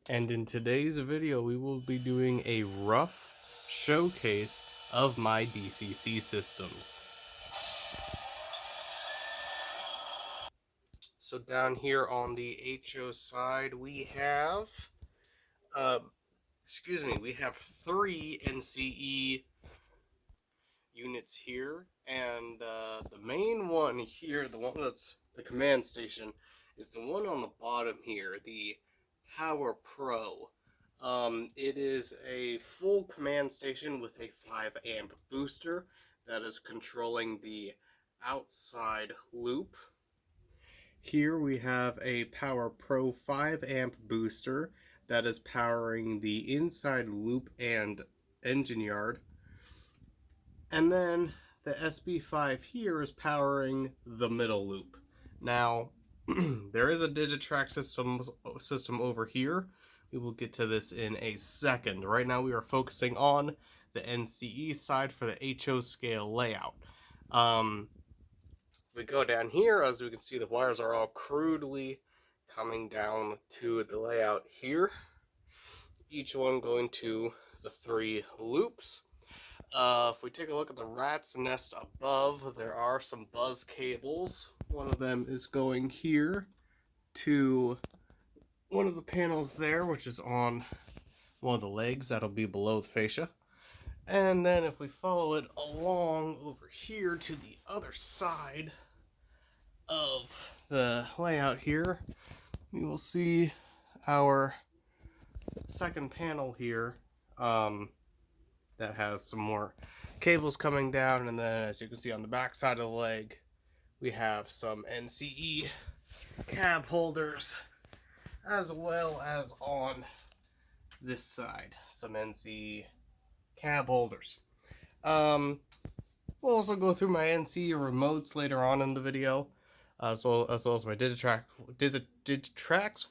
And in today's video we will be doing a rough showcase of my DCC systems. So down here on the HO side we have we have 3 NCE units here, and the main one here, the one that's the command station, is the one on the bottom here, the Power Pro. It is a full command station with a 5 amp booster that is controlling the outside loop. Here we have a Power Pro 5 amp booster that is powering the inside loop and engine yard. And then the SB5 here is powering the middle loop. Now, there is a Digitrack system over here. We will get to this in a second. Right now we are focusing on the NCE side for the HO scale layout. We go down here, as we can see, the wires are all crudely coming down to the layout here. Each one going to the 3 loops. If we take a look at the rat's nest above, there are some buzz cables. One of them is going here to one of the panels there, which is on one of the legs. That'll be below the fascia. And then if we follow it along over here to the other side of the layout here, we will see our second panel here that has some more cables coming down, and then as you can see on the back side of the leg we have some NCE cab holders, as well as on this side some NCE cab holders. We'll also go through my NCE remotes later on in the video, as well as my Digitrax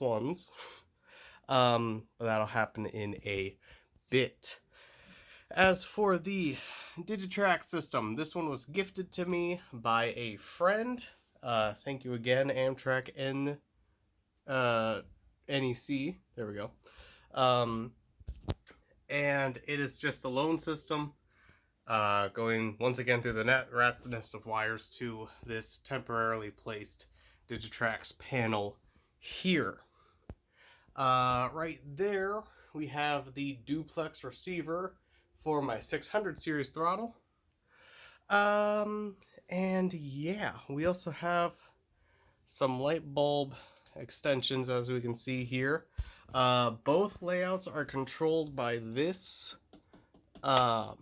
ones. But that'll happen in a bit. As for the Digitrack system, this one was gifted to me by a friend. Thank you again, Amtrak NEC. There we go. And it is just a lone system, going once again through the rat's nest of wires to this temporarily placed Digitrax panel here. Right there we have the duplex receiver for my 600 series throttle. And yeah, we also have some light bulb extensions, as we can see here. Both layouts are controlled by this, as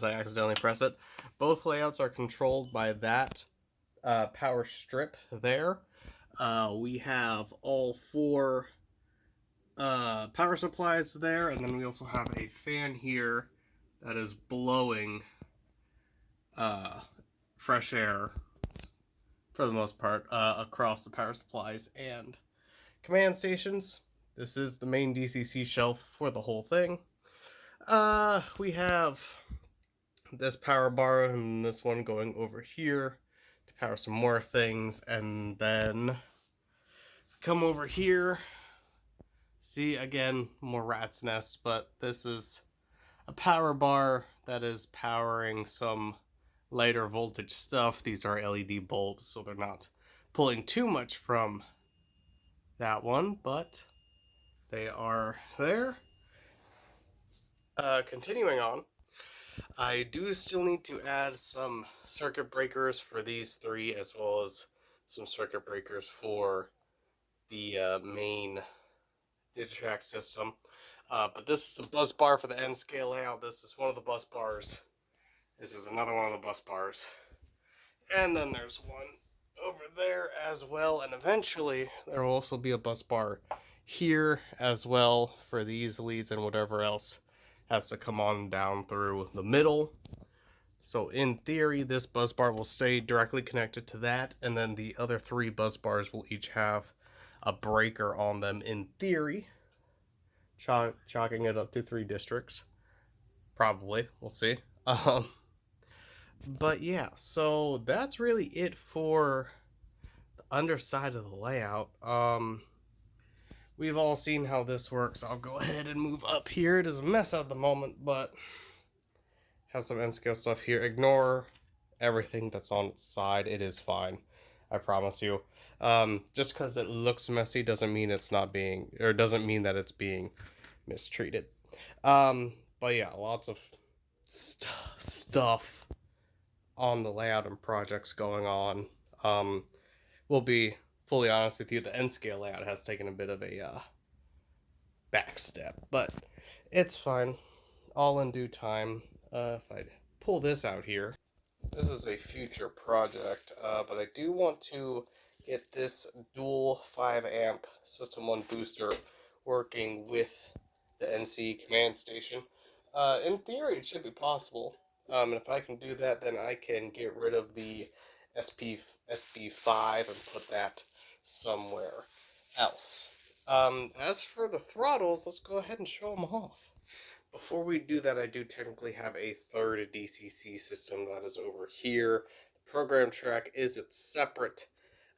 I accidentally press it. Both layouts are controlled by that power strip there. We have all 4 power supplies there, and then we also have a fan here that is blowing fresh air, for the most part, across the power supplies and command stations. This is the main DCC shelf for the whole thing. We have this power bar and this one going over here to power some more things, and then come over here. See, again, more rat's nest, but this is a power bar that is powering some lighter voltage stuff. These are LED bulbs, so they're not pulling too much from that one, but they are there. Continuing on, I do still need to add some circuit breakers for these 3, as well as some circuit breakers for the main Digitrack system. But this is the bus bar for the N scale layout. This is one of the bus bars. This is another one of the bus bars. And then there's one over there as well. And eventually there will also be a bus bar here as well for these leads, and whatever else has to come on down through the middle. So in theory, this bus bar will stay directly connected to that, and then the other 3 bus bars will each have a breaker on them in theory, chalking it up to 3 districts. Probably, we'll see. But yeah, so that's really it for the underside of the layout. we've all seen how this works. I'll go ahead and move up here. It is a mess at the moment, but has some N-scale stuff here. Ignore everything that's on its side. It is fine. I promise you. Just because it looks messy doesn't mean it's not being, or doesn't mean that it's being mistreated. But yeah, lots of stuff on the layout and projects going on. We'll be fully honest with you, the N-scale layout has taken a bit of a back step, but it's fine. All in due time. If I pull this out here, this is a future project, but I do want to get this dual 5 amp System 1 booster working with the NC command station. In theory, it should be possible. And if I can do that, then I can get rid of the SB5 and put that somewhere else. As for the throttles, let's go ahead and show them off. Before we do that, I do technically have a third DCC system that is over here. The program track is its separate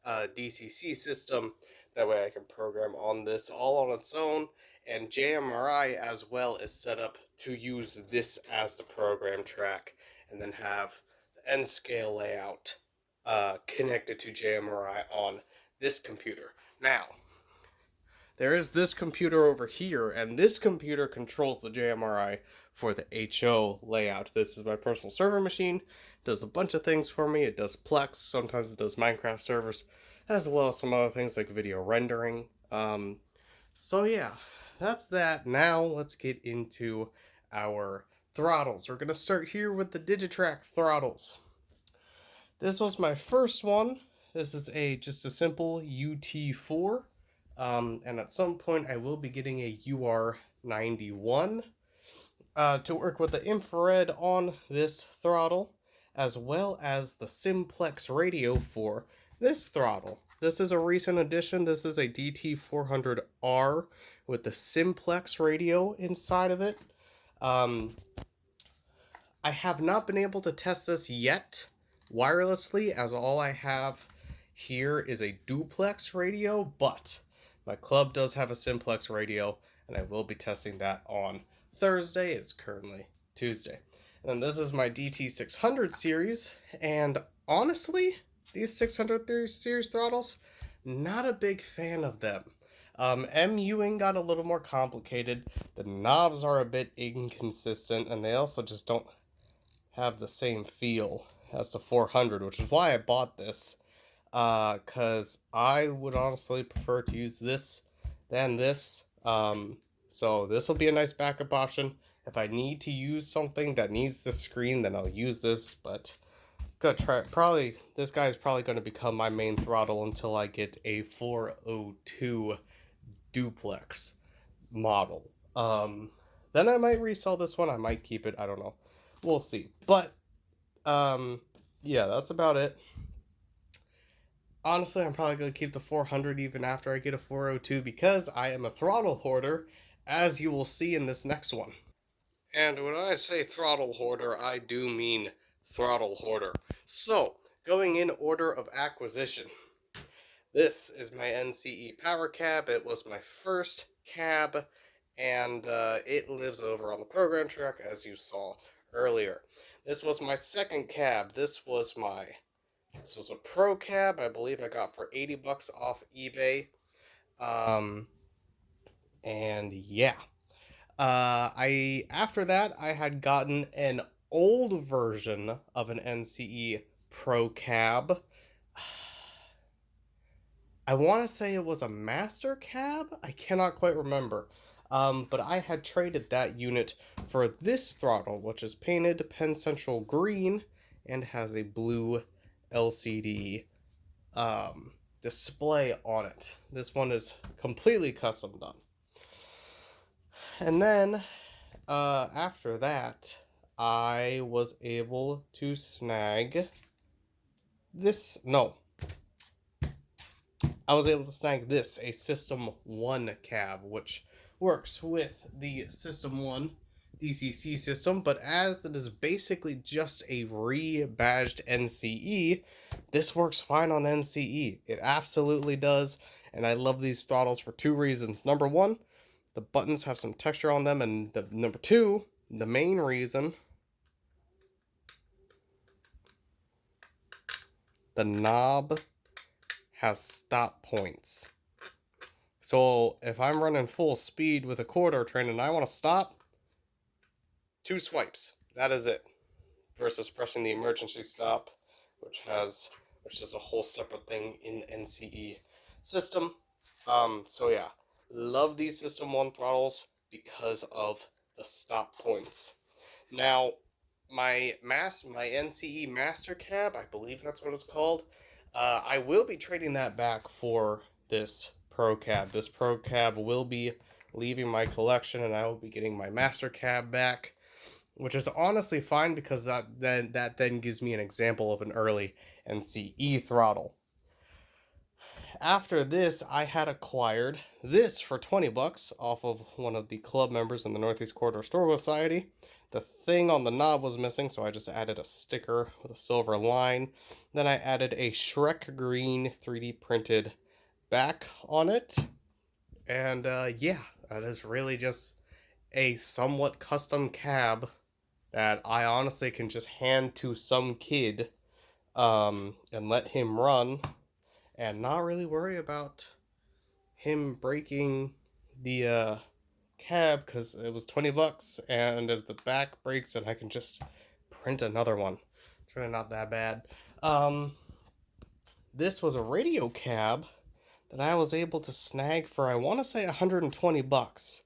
DCC system. That way I can program on this all on its own. And JMRI as well is set up to use this as the program track, and then have the N-scale layout connected to JMRI on this computer. Now, there is this computer over here, and this computer controls the JMRI for the HO layout. This is my personal server machine. It does a bunch of things for me. It does Plex, sometimes it does Minecraft servers, as well as some other things like video rendering. So yeah, that's that. Now let's get into our throttles. We're going to start here with the Digitrack throttles. This was my first one. This is just a simple UT4. And at some point I will be getting a UR91 to work with the infrared on this throttle, as well as the simplex radio for this throttle. This is a recent addition. This is a DT400R with the simplex radio inside of it. I have not been able to test this yet wirelessly, as all I have here is a duplex radio, but my club does have a simplex radio, and I will be testing that on Thursday. It's currently Tuesday. And this is my DT600 series, and honestly, these 600 series throttles, not a big fan of them. MUing got a little more complicated. The knobs are a bit inconsistent, and they also just don't have the same feel as the 400, which is why I bought this. Because I would honestly prefer to use this than this. So this will be a nice backup option. If I need to use something that needs the screen, then I'll use this, but gonna try it. Probably this guy is probably going to become my main throttle until I get a 402 duplex model. Then I might resell this one. I might keep it. I don't know. We'll see. But yeah, that's about it. Honestly, I'm probably going to keep the 400 even after I get a 402 because I am a throttle hoarder, as you will see in this next one. And when I say throttle hoarder, I do mean throttle hoarder. So, going in order of acquisition. This is my NCE power cab. It was my first cab, and it lives over on the program track, as you saw earlier. This was my second cab. This was a pro cab. I believe I got for $80 off eBay. And yeah. After that, I had gotten an old version of an NCE Pro Cab. I want to say it was a Master Cab. I cannot quite remember. But I had traded that unit for this throttle, which is painted Penn Central green and has a blue LCD display on it. This one is completely custom done. And then, after that, I was able to snag this. No. I was able to snag this, a System 1 cab, which works with the System 1 DCC system, but as it is basically just a rebadged NCE, this works fine on NCE. It absolutely does. And I love these throttles for two reasons. Number one, the buttons have some texture on them, and number two, the main reason, the knob has stop points. So if I'm running full speed with a corridor train and I want to stop, 2 swipes. That is it. Versus pressing the emergency stop, which is a whole separate thing in the NCE system. So yeah, love these System 1 throttles because of the stop points. Now, my NCE Master Cab, I believe that's what it's called. I will be trading that back for this Pro Cab. This Pro Cab will be leaving my collection, and I will be getting my Master Cab back, which is honestly fine because that then gives me an example of an early NCE throttle. After this, I had acquired this for 20 bucks off of one of the club members in the Northeast Corridor Store Society. The thing on the knob was missing, so I just added a sticker with a silver line. Then I added a Shrek green 3D printed back on it. And yeah, that is really just a somewhat custom cab that I honestly can just hand to some kid and let him run and not really worry about him breaking the cab, because it was 20 bucks, and if the back breaks, then I can just print another one. It's really not that bad. This was a radio cab that I was able to snag for, I want to say, 120 bucks.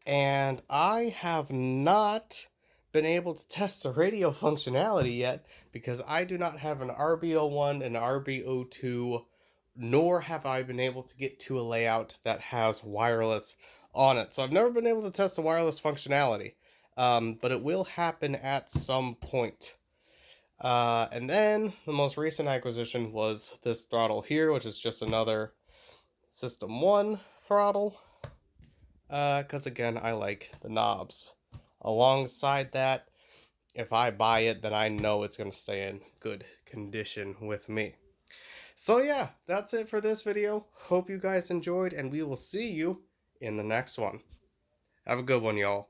And I have not been able to test the radio functionality yet because I do not have an RB01 and RB02, nor have I been able to get to a layout that has wireless on it. So I've never been able to test the wireless functionality, but it will happen at some point. And then the most recent acquisition was this throttle here, which is just another System 1 throttle. Because again, I like the knobs. Alongside that, if I buy it, then I know it's going to stay in good condition with me. So yeah, that's it for this video. Hope you guys enjoyed, and we will see you in the next one. Have a good one, y'all.